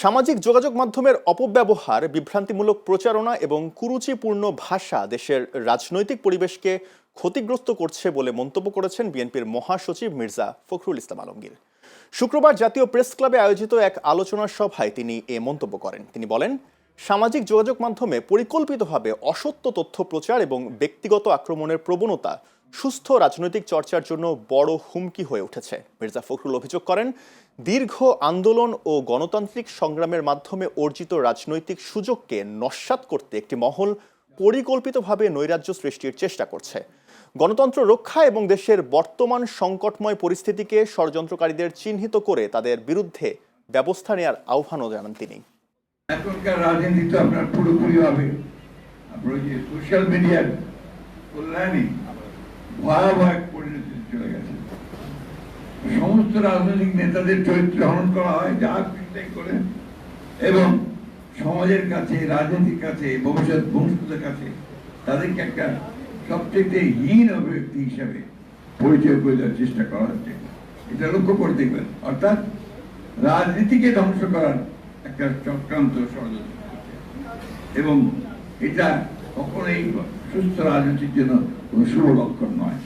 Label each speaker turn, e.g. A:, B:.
A: সামাজিক যোগাযোগ মাধ্যমের অপব্যবহার, বিভ্রান্তিমূলক প্রচারণা এবং কুরুচিপূর্ণ ভাষা দেশের রাজনৈতিক পরিবেশকে ক্ষতিগ্রস্ত করছে বলে মন্তব্য করেছেন বিএনপির মহাসচিব মির্জা ফখরুল ইসলাম আলমগীর। শুক্রবার জাতীয় প্রেস ক্লাবে আয়োজিত এক আলোচনা সভায় তিনি এ মন্তব্য করেন। তিনি বলেন, সামাজিক যোগাযোগ মাধ্যমে পরিকল্পিতভাবে অসত্য তথ্য প্রচার এবং ব্যক্তিগত আক্রমণের প্রবণতা সুস্থ রাজনৈতিক চর্চার জন্য বড় হুমকি হয়ে উঠেছে। মির্জা ফখরুল অভিযোগ করেন, দীর্ঘ আন্দোলন ও গণতান্ত্রিক সংগ্রামের মাধ্যমে অর্জিত রাজনৈতিক সুযোগকে নস্যাৎ করতে একটি মহল পরিকল্পিতভাবে নৈরাজ্য সৃষ্টির চেষ্টা করছে। গণতন্ত্র রক্ষা এবং দেশের বর্তমান সংকটময় পরিস্থিতিকে ষড়যন্ত্রকারীদের চিহ্নিত করে তাদের বিরুদ্ধে ব্যবস্থা নেওয়ার আহ্বানও জানান তিনি।
B: এখনকার রাজনীতি তো আপনার পুরোপুরি হবে আপনার যে সোশ্যাল মিডিয়ার কল্যাণে ভয়াবহ পরিণতি চলে গেছে। সমস্ত রাজনৈতিক নেতাদের চরিত্র হনন করা হয়, যা চিন্তাই করে, এবং সমাজের কাছে, রাজনীতির কাছে, ভবিষ্যৎ ভবিষ্যতের কাছে তাদেরকে একটা সবচেয়ে হীন অভিব্যক্তি হিসাবে পরিচয় করে দেওয়ার চেষ্টা করা হচ্ছে। এটা লক্ষ্য করে দেখবেন, অর্থাৎ রাজনীতিকে ধ্বংস করার একটা চক্রান্ত ষড়যন্ত্র করছে, এবং এটা কখনোই সুস্থ রাজনীতির জন্য কোনো শুভ লক্ষণ নয়।